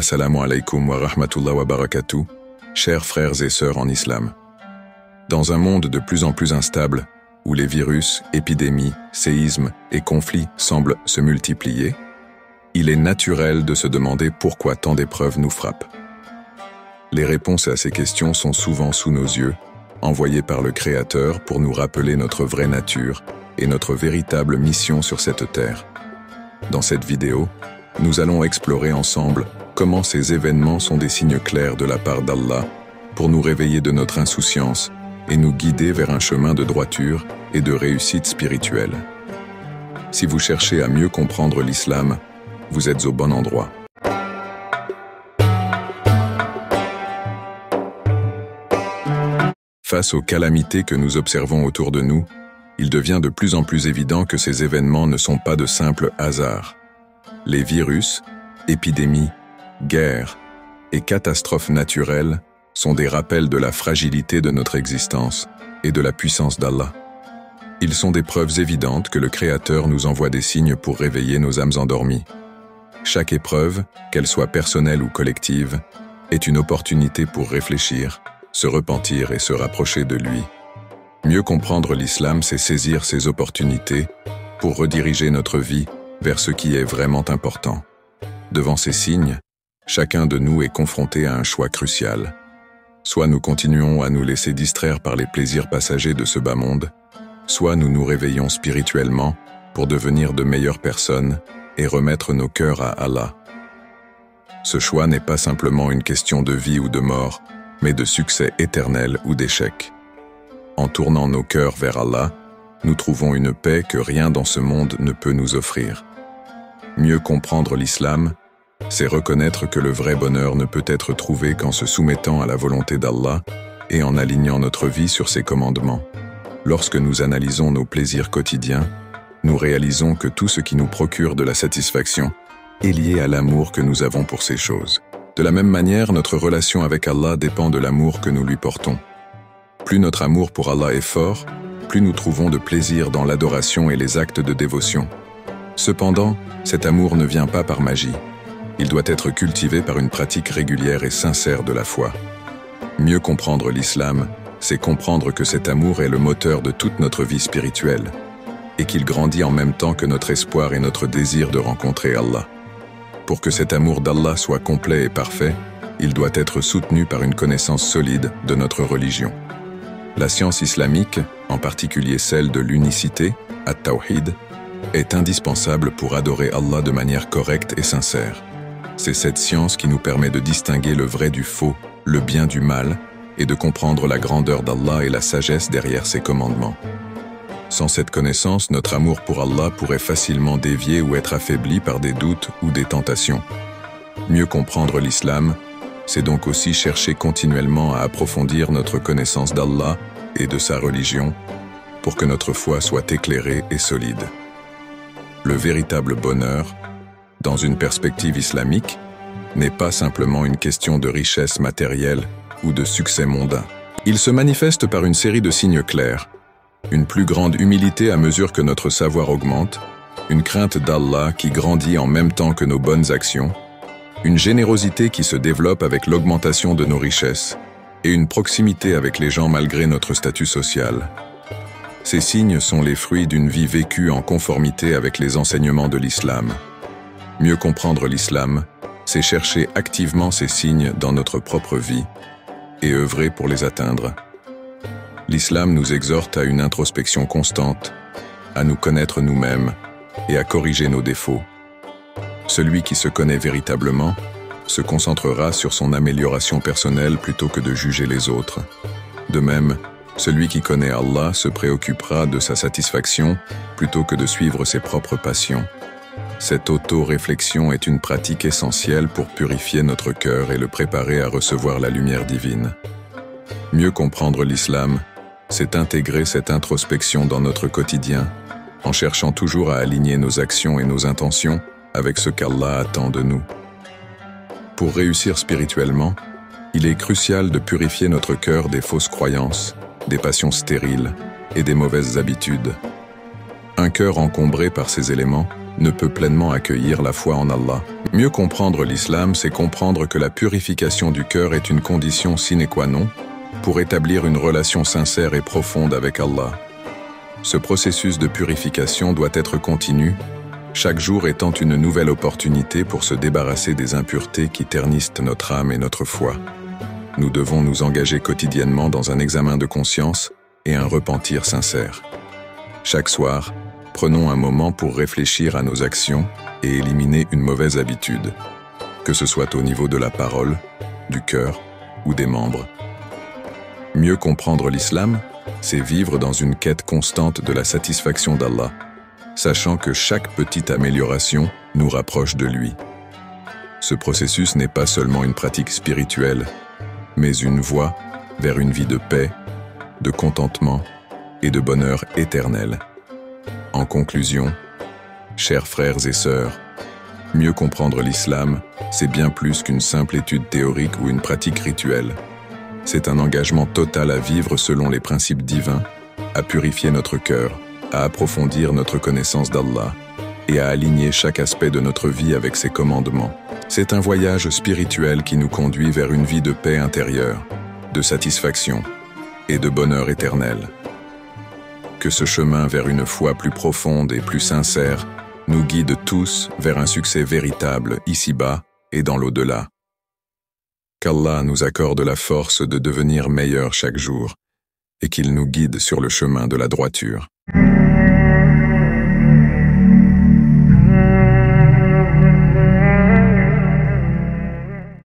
Assalamu alaikum wa rahmatullah wa barakatuh, chers frères et sœurs en islam. Dans un monde de plus en plus instable, où les virus, épidémies, séismes et conflits semblent se multiplier, il est naturel de se demander pourquoi tant d'épreuves nous frappent. Les réponses à ces questions sont souvent sous nos yeux, envoyées par le Créateur pour nous rappeler notre vraie nature et notre véritable mission sur cette terre. Dans cette vidéo, nous allons explorer ensemble comment ces événements sont des signes clairs de la part d'Allah pour nous réveiller de notre insouciance et nous guider vers un chemin de droiture et de réussite spirituelle. Si vous cherchez à mieux comprendre l'islam, vous êtes au bon endroit. Face aux calamités que nous observons autour de nous, il devient de plus en plus évident que ces événements ne sont pas de simples hasards. Les virus, épidémies, guerres et catastrophes naturelles sont des rappels de la fragilité de notre existence et de la puissance d'Allah. Ils sont des preuves évidentes que le Créateur nous envoie des signes pour réveiller nos âmes endormies. Chaque épreuve, qu'elle soit personnelle ou collective, est une opportunité pour réfléchir, se repentir et se rapprocher de lui. Mieux comprendre l'islam, c'est saisir ces opportunités pour rediriger notre vie vers ce qui est vraiment important. Devant ces signes, chacun de nous est confronté à un choix crucial. Soit nous continuons à nous laisser distraire par les plaisirs passagers de ce bas monde, soit nous nous réveillons spirituellement pour devenir de meilleures personnes et remettre nos cœurs à Allah. Ce choix n'est pas simplement une question de vie ou de mort, mais de succès éternel ou d'échec. En tournant nos cœurs vers Allah, nous trouvons une paix que rien dans ce monde ne peut nous offrir. Mieux comprendre l'islam, c'est reconnaître que le vrai bonheur ne peut être trouvé qu'en se soumettant à la volonté d'Allah et en alignant notre vie sur ses commandements. Lorsque nous analysons nos plaisirs quotidiens, nous réalisons que tout ce qui nous procure de la satisfaction est lié à l'amour que nous avons pour ces choses. De la même manière, notre relation avec Allah dépend de l'amour que nous lui portons. Plus notre amour pour Allah est fort, plus nous trouvons de plaisir dans l'adoration et les actes de dévotion. Cependant, cet amour ne vient pas par magie. Il doit être cultivé par une pratique régulière et sincère de la foi. Mieux comprendre l'islam, c'est comprendre que cet amour est le moteur de toute notre vie spirituelle et qu'il grandit en même temps que notre espoir et notre désir de rencontrer Allah. Pour que cet amour d'Allah soit complet et parfait, il doit être soutenu par une connaissance solide de notre religion. La science islamique, en particulier celle de l'unicité, at-tawhid, est indispensable pour adorer Allah de manière correcte et sincère. C'est cette science qui nous permet de distinguer le vrai du faux, le bien du mal, et de comprendre la grandeur d'Allah et la sagesse derrière ses commandements. Sans cette connaissance, notre amour pour Allah pourrait facilement dévier ou être affaibli par des doutes ou des tentations. Mieux comprendre l'islam, c'est donc aussi chercher continuellement à approfondir notre connaissance d'Allah et de sa religion pour que notre foi soit éclairée et solide. Le véritable bonheur, dans une perspective islamique, n'est pas simplement une question de richesse matérielle ou de succès mondain. Il se manifeste par une série de signes clairs, une plus grande humilité à mesure que notre savoir augmente, une crainte d'Allah qui grandit en même temps que nos bonnes actions, une générosité qui se développe avec l'augmentation de nos richesses et une proximité avec les gens malgré notre statut social. Ces signes sont les fruits d'une vie vécue en conformité avec les enseignements de l'islam. Mieux comprendre l'islam, c'est chercher activement ces signes dans notre propre vie et œuvrer pour les atteindre. L'islam nous exhorte à une introspection constante, à nous connaître nous-mêmes et à corriger nos défauts. Celui qui se connaît véritablement se concentrera sur son amélioration personnelle plutôt que de juger les autres. De même, celui qui connaît Allah se préoccupera de sa satisfaction plutôt que de suivre ses propres passions. Cette auto-réflexion est une pratique essentielle pour purifier notre cœur et le préparer à recevoir la lumière divine. Mieux comprendre l'islam, c'est intégrer cette introspection dans notre quotidien, en cherchant toujours à aligner nos actions et nos intentions avec ce qu'Allah attend de nous. Pour réussir spirituellement, il est crucial de purifier notre cœur des fausses croyances, des passions stériles et des mauvaises habitudes. Un cœur encombré par ces éléments ne peut pleinement accueillir la foi en Allah. Mieux comprendre l'islam, c'est comprendre que la purification du cœur est une condition sine qua non pour établir une relation sincère et profonde avec Allah. Ce processus de purification doit être continu, chaque jour étant une nouvelle opportunité pour se débarrasser des impuretés qui ternissent notre âme et notre foi. Nous devons nous engager quotidiennement dans un examen de conscience et un repentir sincère. Chaque soir, prenons un moment pour réfléchir à nos actions et éliminer une mauvaise habitude, que ce soit au niveau de la parole, du cœur ou des membres. Mieux comprendre l'islam, c'est vivre dans une quête constante de la satisfaction d'Allah, sachant que chaque petite amélioration nous rapproche de lui. Ce processus n'est pas seulement une pratique spirituelle, mais une voie vers une vie de paix, de contentement et de bonheur éternel. En conclusion, chers frères et sœurs, mieux comprendre l'islam, c'est bien plus qu'une simple étude théorique ou une pratique rituelle. C'est un engagement total à vivre selon les principes divins, à purifier notre cœur, à approfondir notre connaissance d'Allah et à aligner chaque aspect de notre vie avec ses commandements. C'est un voyage spirituel qui nous conduit vers une vie de paix intérieure, de satisfaction et de bonheur éternel. Que ce chemin vers une foi plus profonde et plus sincère nous guide tous vers un succès véritable ici-bas et dans l'au-delà. Qu'Allah nous accorde la force de devenir meilleurs chaque jour et qu'il nous guide sur le chemin de la droiture.